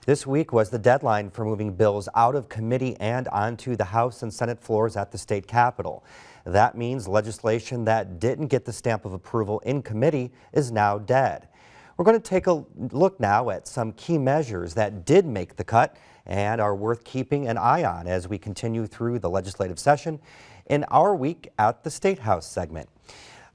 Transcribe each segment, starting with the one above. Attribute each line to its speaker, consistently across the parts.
Speaker 1: This week was the deadline for moving bills out of committee and onto the House and Senate floors at the state capitol. That means legislation that didn't get the stamp of approval in committee is now dead. We're going to take a look now at some key measures that did make the cut and are worth keeping an eye on as we continue through the legislative session in our Week at the Statehouse segment.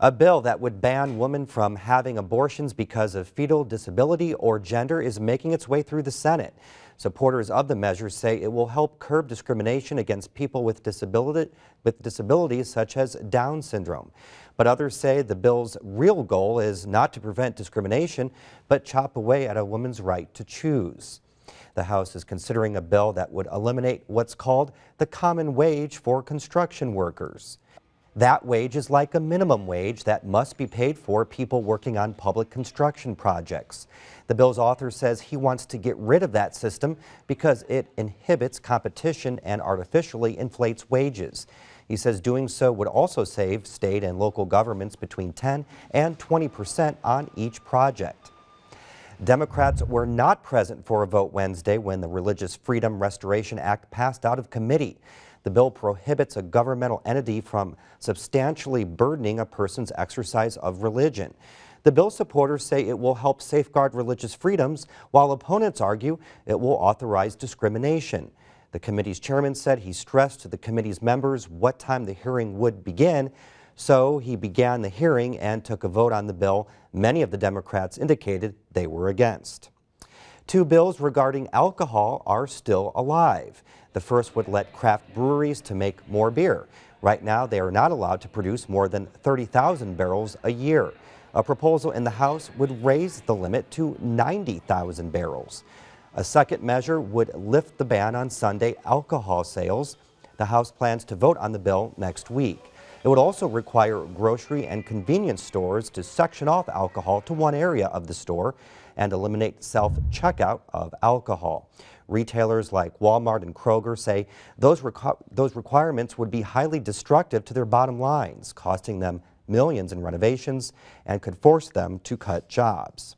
Speaker 1: A bill that would ban women from having abortions because of fetal disability or gender is making its way through the Senate. Supporters of the measure say it will help curb discrimination against people with disabilities such as Down syndrome. But others say the bill's real goal is not to prevent discrimination, but chop away at a woman's right to choose. The House is considering a bill that would eliminate what's called the common wage for construction workers. That wage is like a minimum wage that must be paid for people working on public construction projects. The bill's author says he wants to get rid of that system because it inhibits competition and artificially inflates wages. He says doing so would also save state and local governments between 10 and 20% on each project. Democrats were not present for a vote Wednesday when the Religious Freedom Restoration Act passed out of committee. The bill prohibits a governmental entity from substantially burdening a person's exercise of religion. The bill's supporters say it will help safeguard religious freedoms, while opponents argue it will authorize discrimination. The committee's chairman said he stressed to the committee's members what time the hearing would begin, so he began the hearing and took a vote on the bill many of the Democrats indicated they were against. Two bills regarding alcohol are still alive. The first would let craft breweries to make more beer. Right now, they are not allowed to produce more than 30,000 barrels a year. A proposal in the House would raise the limit to 90,000 barrels. A second measure would lift the ban on Sunday alcohol sales. The House plans to vote on the bill next week. It would also require grocery and convenience stores to section off alcohol to one area of the store and eliminate self-checkout of alcohol. Retailers like Walmart and Kroger say those requirements would be highly destructive to their bottom lines, costing them millions in renovations and could force them to cut jobs.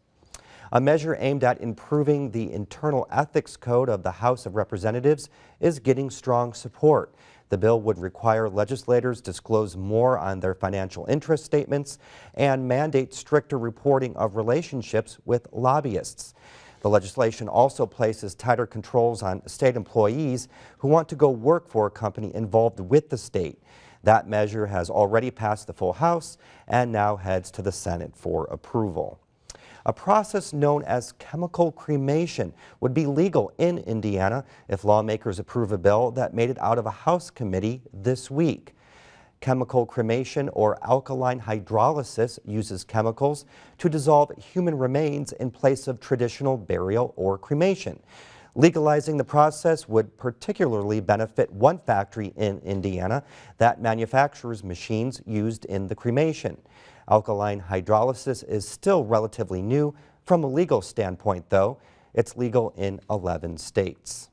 Speaker 1: A measure aimed at improving the internal ethics code of the House of Representatives is getting strong support. The bill would require legislators disclose more on their financial interest statements and mandate stricter reporting of relationships with lobbyists. The legislation also places tighter controls on state employees who want to go work for a company involved with the state. That measure has already passed the full House and now heads to the Senate for approval. A process known as chemical cremation would be legal in Indiana if lawmakers approve a bill that made it out of a House committee this week. Chemical cremation or alkaline hydrolysis uses chemicals to dissolve human remains in place of traditional burial or cremation. Legalizing the process would particularly benefit one factory in Indiana that manufactures machines used in the cremation. Alkaline hydrolysis is still relatively new from a legal standpoint, though. It's legal in 11 states.